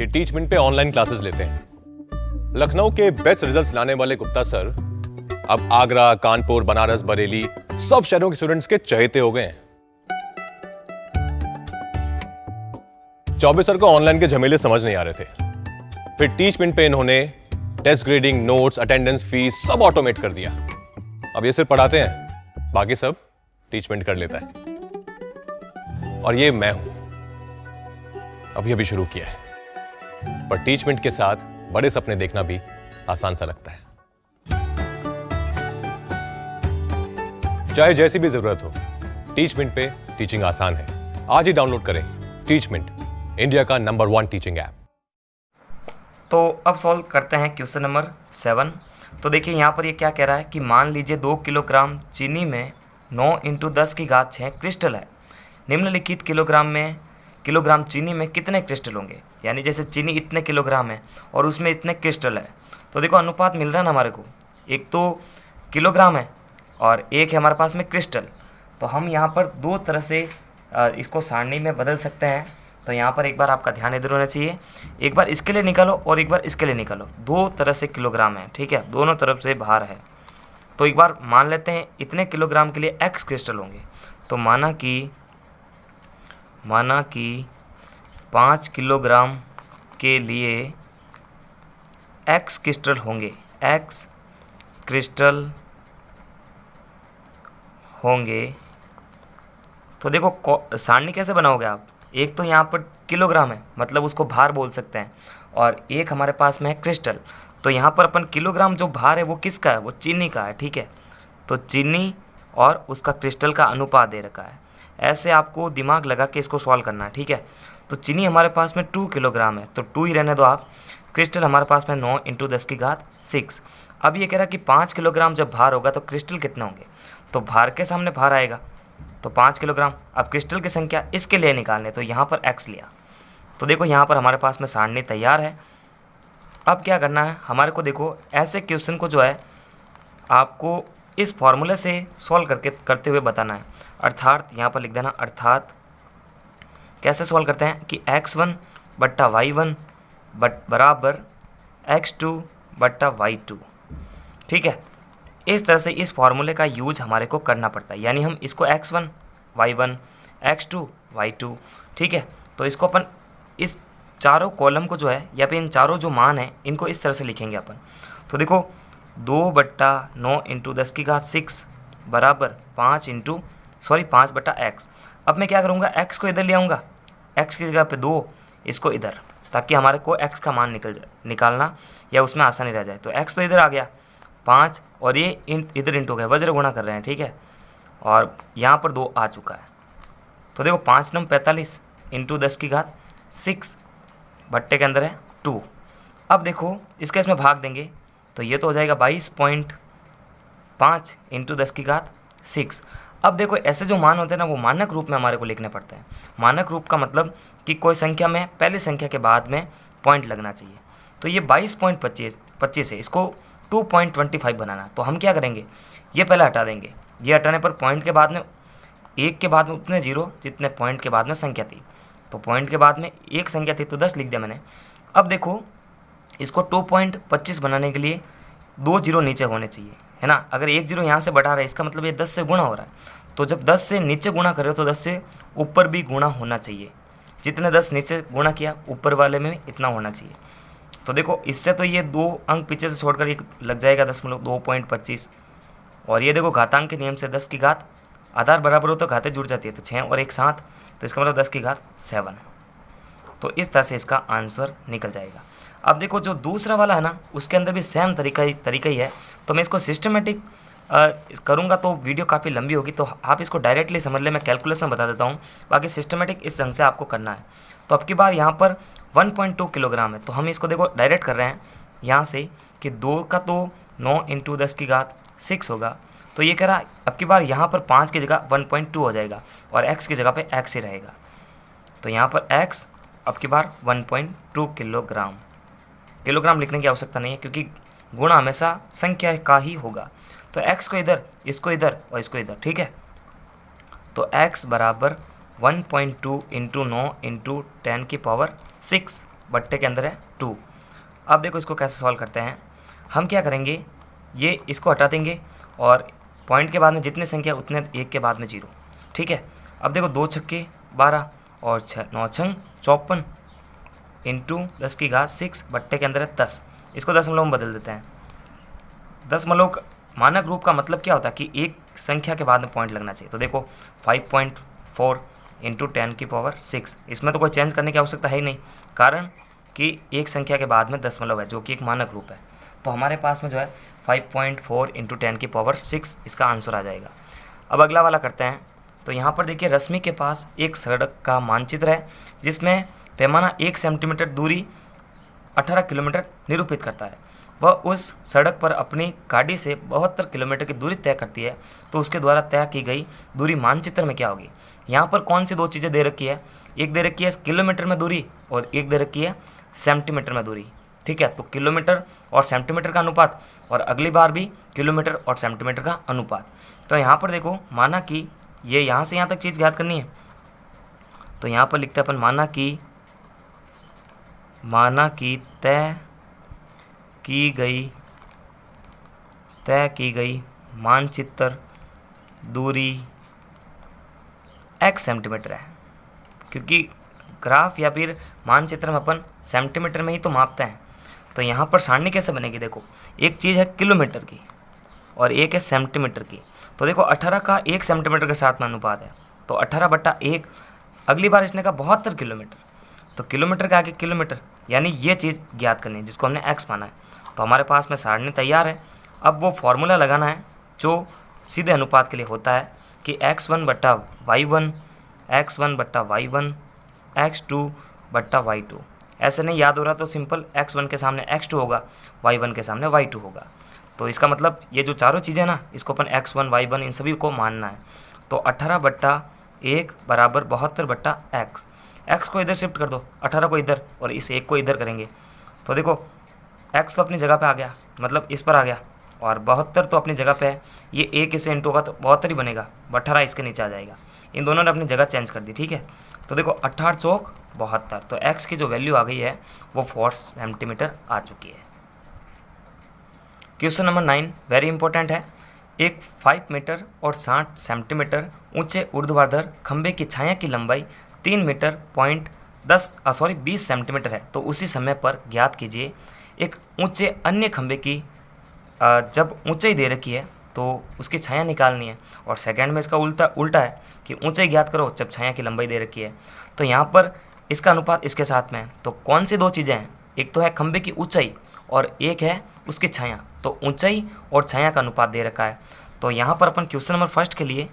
ये टीचमेंट पे online classes लेते हैं। लखनऊ के बेस्ट रिजल्ट्स लाने वाले गुप्ता सर अब आगरा, कानपुर, बनारस, बरेली सब शहरों के स्टूडेंट्स के चहेते हो गए हैं। चौबे सर को ऑनलाइन के झमेले समझ नहीं आ रहे थे, फिर टीचमेंट पे इन्होंने test grading, notes, attendance, fees सब ऑटोमेट कर दिया। अब ये सिर्फ पढ़ाते हैं, बाकी सब टीचमेंट कर लेता है। और ये मैं हूं, अभी शुरू किया है, पर टीचमेंट के साथ बड़े सपने देखना भी आसान सा लगता है। चाहे जैसी भी जरूरत हो, टीचमेंट पे टीचिंग आसान है। आज ही डाउनलोड करें टीचमेंट, इंडिया का नंबर 1 टीचिंग ऐप। तो अब सॉल्व करते हैं क्वेश्चन नंबर 7। तो देखिए यहाँ पर ये क्या कह रहा है कि मान लीजिए 2 किलोग्राम चीनी में 9 × 10 की घात 6 क्रिस्टल है। निम्नलिखित किलोग्राम चीनी में कितने क्रिस्टल होंगे। यानी जैसे चीनी इतने किलोग्राम है और उसमें इतने क्रिस्टल है, तो देखो अनुपात मिल रहा है ना हमारे को। एक तो किलोग्राम है और एक है हमारे पास में क्रिस्टल। तो हम यहाँ पर दो तरह से इसको सारणी में बदल सकते हैं। तो यहाँ पर एक बार आपका ध्यान इधर होना चाहिए, एक बार इसके लिए निकालो और एक बार इसके लिए निकालो। दो तरह से किलोग्राम है, ठीक है, दोनों तरफ से भार है। तो एक बार मान लेते हैं इतने किलोग्राम के लिए x क्रिस्टल होंगे। तो माना कि 5 किलोग्राम के लिए x क्रिस्टल होंगे, x क्रिस्टल होंगे। तो देखो सारणी कैसे बनाओगे आप। एक तो यहाँ पर किलोग्राम है, मतलब उसको भार बोल सकते हैं, और एक हमारे पास में है क्रिस्टल। तो यहाँ पर अपन किलोग्राम जो भार है वो किसका है, वो चीनी का है, ठीक है। तो चीनी और उसका क्रिस्टल का अनुपात दे रखा है। ऐसे आपको दिमाग लगा के इसको सॉल्व करना है, ठीक है। तो चीनी हमारे पास में 2 किलोग्राम है, तो 2 ही रहने दो आप। क्रिस्टल हमारे पास में 9 × 10 की घात 6। अब ये कह रहा है कि 5 किलोग्राम जब भार होगा तो क्रिस्टल कितने होंगे। तो भार के सामने भार आएगा, तो 5 किलोग्राम। अब क्रिस्टल की संख्या इसके लिए निकालने, तो यहाँ पर x लिया। तो देखो यहाँ पर हमारे पास में सारणी तैयार है। अब क्या करना है हमारे को, देखो ऐसे क्वेश्चन को जो है आपको इस फॉर्मूले से सॉल्व करते हुए बताना है। अर्थात यहाँ पर लिख देना, अर्थात कैसे सॉल्व करते हैं कि x1 बट्टा y1 बराबर x2 बट्टा y2, ठीक है। इस तरह से इस फॉर्मूले का यूज हमारे को करना पड़ता है। यानी हम इसको x1 y1 x2 y2, ठीक है। तो इसको अपन इस चारों कॉलम को जो है या फिर इन चारों जो मान है इनको इस तरह से लिखेंगे अपन। तो देखो 2 बट्टा 9 × 10 की घात 6 बराबर 5 बट्टा x। अब मैं क्या करूँगा, x को इधर ले आऊँगा, x की जगह पे 2, इसको इधर, ताकि हमारे को x का मान निकालना या उसमें आसानी रह जाए। तो x तो इधर आ गया 5 और ये इधर इंटू गया, वज्र गुणा कर रहे हैं, ठीक है। और यहाँ पर 2 आ चुका है। तो देखो 5 × 45 × 10 की घात 6 भट्टे के अंदर है 2। अब देखो इसका इसमें भाग देंगे तो ये तो हो जाएगा 22.5 × 10 की घात 6। अब देखो ऐसे जो मान होते हैं ना वो मानक रूप में हमारे को लिखने पड़ते हैं। मानक रूप का मतलब कि कोई संख्या में पहली संख्या के बाद में पॉइंट लगना चाहिए। तो ये 22.25 है, इसको 2.25 बनाना। तो हम क्या करेंगे, ये पहले हटा देंगे। ये हटाने पर पॉइंट के बाद में एक के बाद में उतने जीरो जितने पॉइंट के बाद में संख्या थी। तो पॉइंट के बाद में एक संख्या थी तो 10 लिख दिया मैंने। अब देखो इसको 2.25 बनाने के लिए 2 जीरो नीचे होने चाहिए, है ना। अगर एक जीरो यहाँ से बढ़ा रहा है इसका मतलब ये 10 से गुणा हो रहा है। तो जब 10 से नीचे गुणा कर रहे हो तो 10 से ऊपर भी गुणा होना चाहिए। जितने 10 नीचे गुणा किया ऊपर वाले में इतना होना चाहिए। तो देखो इससे तो ये 2 अंक पीछे से छोड़कर एक लग जाएगा 2.25। और ये देखो घातांक के नियम से 10 की घात आधार बराबर हो तो घातें जुड़ जाती है, तो 6 और 1 7, तो इसका मतलब 10 की घात 7। तो इस तरह से इसका आंसर निकल जाएगा। अब देखो जो दूसरा वाला है ना उसके अंदर भी सेम तरीका ही है। तो मैं इसको सिस्टमेटिक करूँगा तो वीडियो काफ़ी लंबी होगी, तो आप इसको डायरेक्टली समझ ले। मैं कैलकुलेशन बता देता हूँ, बाकी सिस्टमेटिक इस ढंग से आपको करना है। तो अब की बार यहाँ पर 1.2 किलोग्राम है, तो हम इसको देखो डायरेक्ट कर रहे हैं यहाँ से कि 2 का तो 9 × 10 की घात 6 होगा। तो ये कह रहा है अब की बार यहाँ पर 5 की जगह 1.2 हो जाएगा और x की जगह पे x ही रहेगा। तो यहाँ पर x अब की बार 1.2 किलोग्राम लिखने की आवश्यकता नहीं है, क्योंकि गुणा हमेशा संख्या का ही होगा। तो x को इधर, इसको इधर और इसको इधर, ठीक है। तो x बराबर 1.2 × 9 × 10 की पावर 6 बट्टे के अंदर है 2। अब देखो इसको कैसे सॉल्व करते हैं। हम क्या करेंगे, ये इसको हटा देंगे और पॉइंट के बाद में जितनी संख्या उतने एक के बाद में 0, ठीक है। अब देखो 2 छक्के 12 और 9 छंग 54 इंटू 10 की घात 6 बट्टे के अंदर है 10। इसको दशमलव में बदल देते हैं। दशमलव मानक रूप का मतलब क्या होता है कि एक संख्या के बाद में पॉइंट लगना चाहिए। तो देखो 5.4 इंटू 10 की पावर 6, इसमें तो कोई चेंज करने की आवश्यकता है ही नहीं, कारण कि एक संख्या के बाद में दशमलव है जो कि एक मानक रूप है। तो हमारे पास में जो है 5.4 इंटू 10 की पावर 6 इसका आंसर आ जाएगा। अब अगला वाला करते हैं। तो यहाँ पर देखिए रश्मि के पास एक सड़क का मानचित्र है जिसमें पैमाना 1 सेंटीमीटर दूरी 18 किलोमीटर निरूपित करता है। वह उस सड़क पर अपनी गाड़ी से 72 किलोमीटर की दूरी तय करती है, तो उसके द्वारा तय की गई दूरी मानचित्र में क्या होगी। यहाँ पर कौन सी दो चीज़ें दे रखी है, एक दे रखी है किलोमीटर में दूरी और एक दे रखी है सेंटीमीटर में दूरी, ठीक है। तो किलोमीटर और सेंटीमीटर का अनुपात और अगली बार भी किलोमीटर और सेंटीमीटर का अनुपात। तो यहाँ पर देखो माना कि ये यहाँ से यहाँ तक चीज़ ज्ञात करनी है, तो यहाँ पर लिखते हैं अपन माना कि तय की गई मानचित्र दूरी x सेंटीमीटर है, क्योंकि ग्राफ या फिर मानचित्र में अपन सेंटीमीटर में ही तो मापते हैं। तो यहाँ पर सारणी कैसे बनेगी, देखो एक चीज़ है किलोमीटर की और एक है सेंटीमीटर की। तो देखो 18 का 1 सेंटीमीटर के साथ में अनुपात है, तो 18/1। अगली बार इसने कहा 72 किलोमीटर, तो किलोमीटर के आगे किलोमीटर, यानी ये चीज़ ज्ञात करनी है जिसको हमने x माना है। तो हमारे पास में सारणी तैयार है। अब वो फॉर्मूला लगाना है जो सीधे अनुपात के लिए होता है कि x1/y1 x1/y1 x2/y2। ऐसे नहीं याद हो रहा तो सिंपल x1 के सामने x2 होगा, y1 के सामने y2 होगा। तो इसका मतलब ये जो चारों चीज़ें ना, इसको अपन x1 y1 इन सभी को मानना है। तो 18/1 बराबर 72/x। x को इधर शिफ्ट कर दो, 18 को इधर और इस 1 को इधर करेंगे। तो देखो x तो अपनी जगह पे आ गया, मतलब इस पर आ गया, और 72 तो अपनी जगह पे है। ये 1 इसे इंटू होगा तो 72 ही बनेगा, 18 इसके नीचे आ जाएगा। इन दोनों ने अपनी जगह चेंज कर दी, ठीक है। तो देखो 18 चौक 72, तो x की जो वैल्यू आ गई है वो 4 सेंटीमीटर आ चुकी है। क्वेश्चन नंबर 9 वेरी इंपॉर्टेंट है। एक 5 मीटर और 60 सेंटीमीटर ऊंचे ऊर्ध्वाधर खंभे की छाया की लंबाई 3 मीटर 20 सेंटीमीटर है। तो उसी समय पर ज्ञात कीजिए एक ऊंचे अन्य खंभे की जब ऊंचाई दे रखी है तो उसकी छाया निकालनी है, और सेकंड में इसका उल्टा है कि ऊंचाई ज्ञात करो जब छाया की लंबाई दे रखी है। तो यहाँ पर इसका अनुपात इसके साथ में है। तो कौन सी दो चीज़ें हैं, एक तो है खंभे की ऊंचाई और एक है उसकी छाया। तो ऊंचाई और छाया का अनुपात दे रखा है। तो यहाँ पर अपन क्वेश्चन नंबर फर्स्ट के लिए,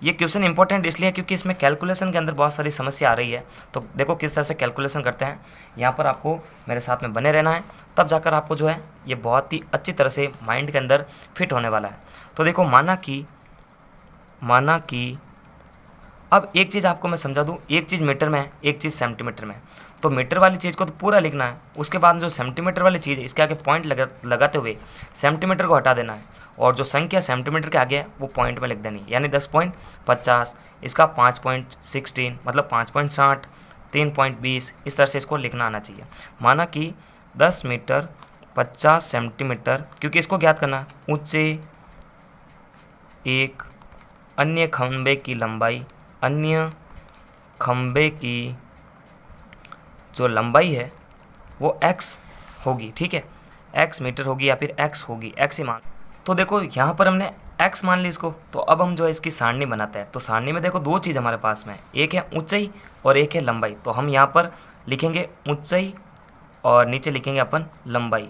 ये क्वेश्चन इंपॉर्टेंट इसलिए क्योंकि इसमें कैलकुलेशन के अंदर बहुत सारी समस्या आ रही है। तो देखो किस तरह से कैलकुलेशन करते हैं, यहाँ पर आपको मेरे साथ में बने रहना है, तब जाकर आपको जो है ये बहुत ही अच्छी तरह से माइंड के अंदर फिट होने वाला है। तो देखो माना कि अब एक चीज़ आपको मैं समझा दूँ, एक चीज़ मीटर में है, एक चीज़ सेंटीमीटर में है। तो मीटर वाली चीज़ को तो पूरा लिखना है, उसके बाद जो सेंटीमीटर वाली चीज़ है इसके आगे पॉइंट लगाते हुए सेंटीमीटर को हटा देना है, और जो संख्या सेंटीमीटर के आगे है वो पॉइंट में लिख देनी, यानी 10.50, इसका 5.16 मतलब 5.60, 3.20, इस तरह से इसको लिखना आना चाहिए। माना कि 10 मीटर 50 सेंटीमीटर, क्योंकि इसको ज्ञात करना ऊंचे एक अन्य खंभे की लंबाई, अन्य खंभे की जो लंबाई है वो x होगी, ठीक है, x मीटर होगी या फिर x होगी, x ही मान। तो देखो यहाँ पर हमने x मान ली इसको, तो अब हम जो है इसकी सारणी बनाते हैं। तो सारणी में देखो दो चीज़ हमारे पास में है, एक है ऊंचाई और एक है लंबाई। तो हम यहाँ पर लिखेंगे ऊंचाई और नीचे लिखेंगे अपन लंबाई।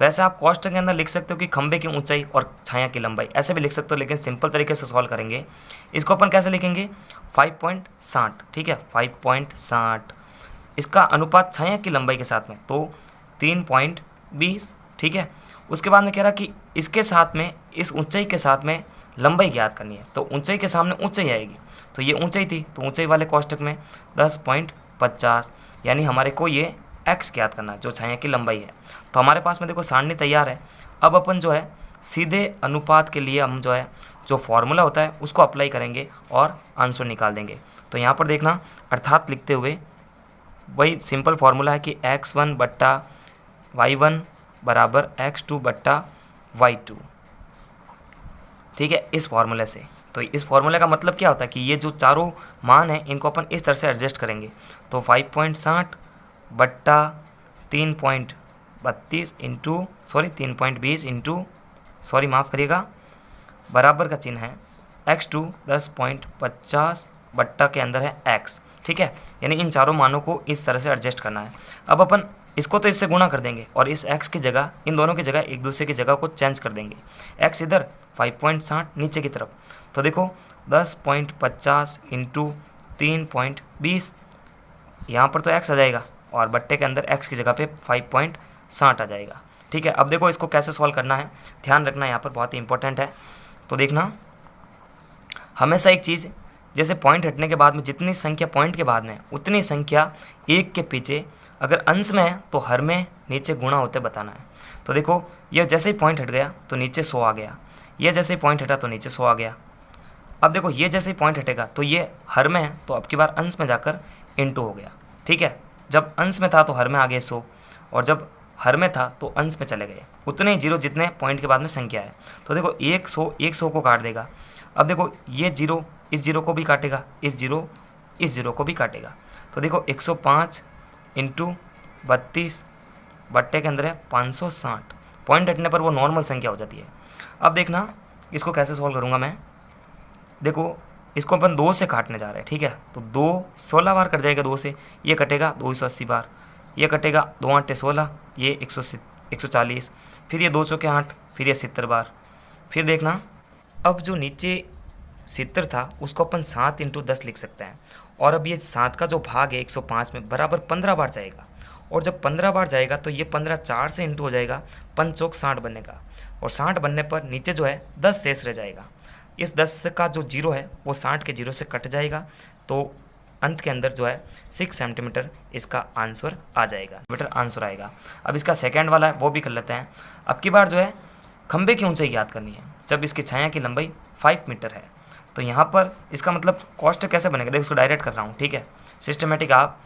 वैसे आप कोष्ठक के अंदर लिख सकते हो कि खंभे की ऊंचाई और छाया की लंबाई, ऐसे भी लिख सकते हो, लेकिन सिंपल तरीके से सॉल्व करेंगे। इसको अपन कैसे लिखेंगे, 5.60, ठीक है, 5.60। इसका अनुपात छाया की लंबाई के साथ में तो 3.20, ठीक है। उसके बाद में कह रहा कि इसके साथ में, इस ऊंचाई के साथ में लंबाई ज्ञात करनी है। तो ऊंचाई के सामने ऊंचाई आएगी, तो ये ऊंचाई थी, तो ऊंचाई वाले कोष्ठक में 10.50, यानी हमारे को ये x ज्ञात करना जो छाया की लंबाई है। तो हमारे पास में देखो सारणी तैयार है। अब अपन जो है सीधे अनुपात के लिए हम जो है जो फॉर्मूला होता है उसको अप्लाई करेंगे और आंसर निकाल देंगे। तो यहाँ पर देखना, अर्थात लिखते हुए वही सिंपल फार्मूला है कि x1 बट्टा y1 बराबर x2 बट्टा y2, ठीक है, इस फार्मूले से। तो इस फार्मूले का मतलब क्या होता है कि ये जो चारों मान हैं इनको अपन इस तरह से एडजस्ट करेंगे। तो 5.60 बट्टा 3.32 इंटू 3.20 इंटू माफ़ करिएगा, बराबर का चिन्ह है x2 10.50 बट्टा के अंदर है x, ठीक है। यानी इन चारों मानों को इस तरह से एडजस्ट करना है। अब अपन इसको तो इससे गुणा कर देंगे और इस x की जगह, इन दोनों की जगह एक दूसरे की जगह को चेंज कर देंगे। x इधर 5.60 नीचे की तरफ, तो देखो 10.50 इंटू 3.20, यहाँ पर तो x आ जाएगा और बट्टे के अंदर x की जगह पे 5.60 आ जाएगा, ठीक है। अब देखो इसको कैसे सॉल्व करना है, ध्यान रखना यहाँ पर बहुत ही इंपॉर्टेंट है। तो देखना, हमेशा एक चीज़, जैसे पॉइंट हटने के बाद में जितनी संख्या पॉइंट के बाद में उतनी संख्या एक के पीछे अगर अंश में है तो हर में नीचे गुणा होते बताना है। तो देखो ये जैसे ही पॉइंट हट गया तो नीचे 100 आ गया, ये जैसे ही पॉइंट हटा तो नीचे 100 आ गया। अब देखो ये जैसे ही पॉइंट हटेगा तो ये हर में है तो अब की बार अंश में जाकर इंटू हो गया, ठीक है। जब अंश में था तो हर में आ गए 100 और जब हर में था तो अंश में चले गए, उतने ही जीरो जितने पॉइंट के बाद में संख्या है। तो देखो 100 को काट देगा। अब देखो ये जीरो इस जीरो को भी काटेगा, इस जीरो को भी काटेगा। तो देखो 105 इंटू 32 बट्टे के अंदर है 560, पॉइंट हटने पर वो नॉर्मल संख्या हो जाती है। अब देखना इसको कैसे सॉल्व करूँगा मैं। देखो इसको अपन 2 से काटने जा रहे हैं, ठीक है। तो 2 16 बार कट जाएगा, 2 से ये कटेगा 280 बार, ये कटेगा 2 8 16, ये 140, फिर ये 2 चौके 8, फिर ये 70 बार। फिर देखना, अब जो नीचे 70 था उसको अपन 7 इंटू 10 लिख सकते हैं, और अब ये 7 का जो भाग है 105 में बराबर 15 बार जाएगा, और जब 15 बार जाएगा तो ये 15 4 से इंटू हो जाएगा, 5 चौक 60 बनेगा, और 60 बनने पर नीचे जो है 10 शेष रह जाएगा। इस 10 का जो जीरो है वो 60 के जीरो से कट जाएगा, तो अंत के अंदर जो है 6 सेंटीमीटर इसका आंसर आ जाएगा, आंसर आएगा। अब इसका सेकंड वाला है वो भी कर लेते हैं। अब की बार जो है खंबे की ऊंचाई याद करनी है जब इसकी छाया की लंबाई 5 मीटर है। तो यहाँ पर इसका मतलब कॉस्ट कैसे बनेगा, देखो इसको डायरेक्ट कर रहा हूँ, ठीक है। सिस्टमेटिक आप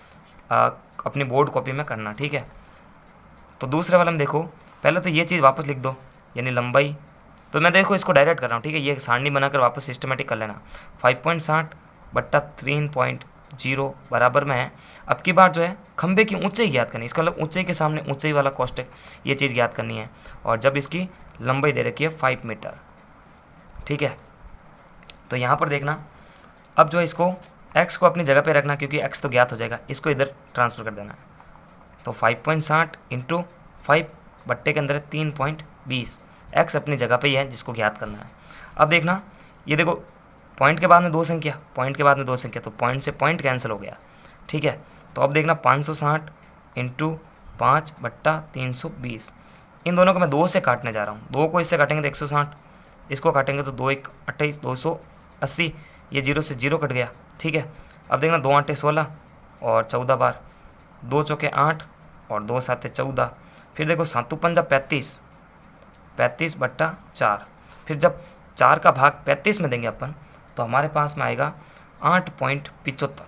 अपनी बोर्ड कॉपी में करना, ठीक है। तो दूसरे वाले में देखो, पहले तो ये चीज़ वापस लिख दो, यानी लंबाई, तो मैं देखो इसको डायरेक्ट कर रहा हूँ, ठीक है। ये सारणी बनाकर वापस सिस्टमेटिक कर लेना। 5.60 बट्टा 3.0 बराबर में है। अब की बार जो है खंबे की ऊंचाई याद करनी है, इसका मतलब ऊंचाई के सामने ऊंचाई वाला कॉस्टेक, ये चीज़ याद करनी है। और जब इसकी लंबाई दे रखी है 5 मीटर, ठीक है। तो यहाँ पर देखना, अब जो है इसको x को अपनी जगह पे रखना, क्योंकि x तो ज्ञात हो जाएगा, इसको इधर ट्रांसफ़र कर देना है। तो 5.60 इंटू 5 बट्टे के अंदर 3.20, x अपनी जगह पे ही है जिसको ज्ञात करना है। अब देखना, ये देखो पॉइंट के बाद में 2 संख्या, तो पॉइंट से पॉइंट कैंसिल हो गया, ठीक है। तो अब देखना 560 इंटू 5 बट्टा 320, इन दोनों को मैं 2 से काटने जा रहा हूँ। 2 को इससे काटेंगे तो 160, इसको काटेंगे तो 2 1 28 280, ये जीरो से जीरो कट गया, ठीक है। अब देखना 2 8 16 और 14 बार, 2 चौके 8 और 2 7 14, फिर देखो 7 पंजा 35 बट्टा 4, फिर जब 4 का भाग 35 में देंगे अपन तो हमारे पास में आएगा 8.75,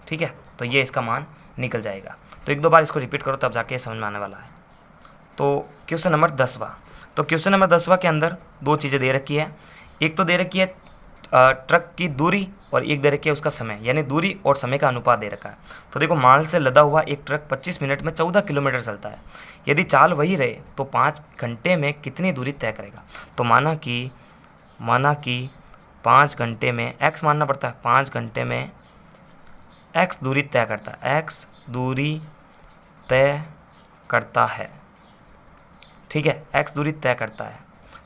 ठीक है। तो ये इसका मान निकल जाएगा। तो 1-2 बार इसको रिपीट करो तब जाके समझ में आने वाला है। तो क्वेश्चन नंबर 10वां, तो क्वेश्चन नंबर 10वां के अंदर 2 चीज़ें दे रखी है। एक तो दे रखी है ट्रक की दूरी और एक दे रखी है उसका समय, यानी दूरी और समय का अनुपात दे रखा है। तो देखो माल से लदा हुआ एक ट्रक 25 मिनट में 14 किलोमीटर चलता है। यदि चाल वही रहे तो 5 घंटे में कितनी दूरी तय करेगा। तो माना कि 5 घंटे में x मानना पड़ता है, 5 घंटे में x दूरी तय करता है, x दूरी तय करता है, ठीक है, x दूरी तय करता है।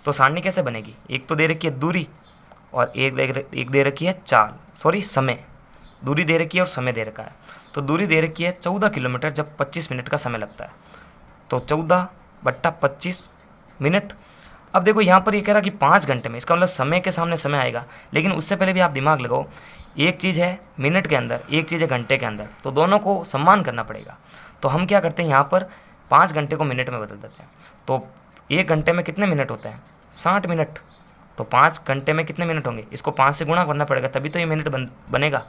तो सारणी कैसे बनेगी, एक तो दे रखी है दूरी और एक दे रखी है समय। दूरी दे रखी है और समय दे रखा है। तो दूरी दे रखी है 14 किलोमीटर जब 25 मिनट का समय लगता है, तो 14 बट्टा 25 मिनट। अब देखो यहाँ पर ये कह रहा कि 5 घंटे में, इसका मतलब समय के सामने समय आएगा, लेकिन उससे पहले भी आप दिमाग लगाओ, एक चीज़ है मिनट के अंदर, एक चीज़ है घंटे के अंदर, तो दोनों को सम्मान करना पड़ेगा। तो हम क्या करते हैं, यहाँ पर 5 घंटे को मिनट में बदल देते हैं। तो 1 घंटे में कितने मिनट होते हैं, 60 मिनट। तो 5 घंटे में कितने मिनट होंगे, इसको 5 से गुणा करना पड़ेगा तभी तो ये मिनट बनेगा।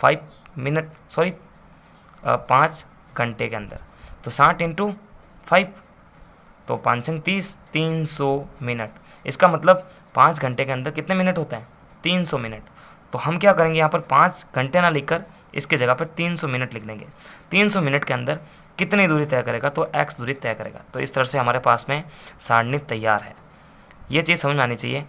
5 घंटे के अंदर। तो 60 इंटू 5 तो 5 30, 300 मिनट। इसका मतलब 5 घंटे के अंदर कितने मिनट होते हैं? 300 मिनट। तो हम क्या करेंगे, यहाँ पर 5 घंटे ना लिखकर इसके जगह पर 300 मिनट लिख देंगे। 300 मिनट के अंदर कितनी दूरी तय करेगा? तो x दूरी तय करेगा। तो इस तरह से हमारे पास में सारणी तैयार है। ये चीज़ समझ में आनी चाहिए,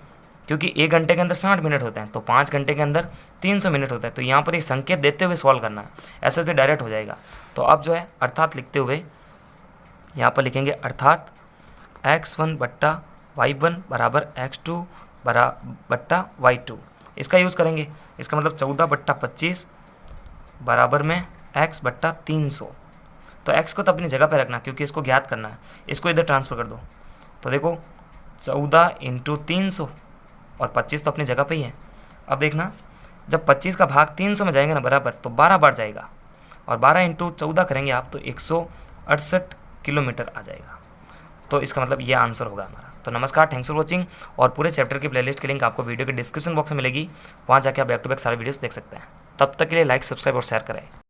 क्योंकि 1 घंटे के अंदर 60 मिनट होते हैं, तो 5 घंटे के अंदर 300 मिनट होता है। तो यहाँ पर एक संकेत देते हुए सॉल्व करना है, ऐसे तो डायरेक्ट हो जाएगा। तो अब जो है अर्थात लिखते हुए यहाँ पर लिखेंगे अर्थात x1 बट्टा y1 बराबर x2 बट्टा y2। इसका यूज़ करेंगे। इसका मतलब 14 बट्टा 25 बराबर में x बट्टा 300। तो x को तो अपनी जगह पे रखना, क्योंकि इसको ज्ञात करना है। इसको इधर ट्रांसफ़र कर दो। तो देखो 14 इंटू 300 और 25 तो अपनी जगह पे ही है। अब देखना, जब 25 का भाग 300 में जाएंगे ना बराबर, तो 12 बार जाएगा, और 12 इंटू 14 करेंगे आप तो 168 किलोमीटर आ जाएगा। तो इसका मतलब ये आंसर होगा हमारा। तो नमस्कार, थैंक्स फॉर वॉचिंग। और पूरे चैप्टर की प्लेलिस्ट की लिंक आपको वीडियो के डिस्क्रिप्शन बॉक्स में मिलेगी, वहाँ जाके आप बैक टू बैक सारे वीडियोस देख सकते हैं। तब तक के लिए लाइक, सब्सक्राइब और शेयर करें।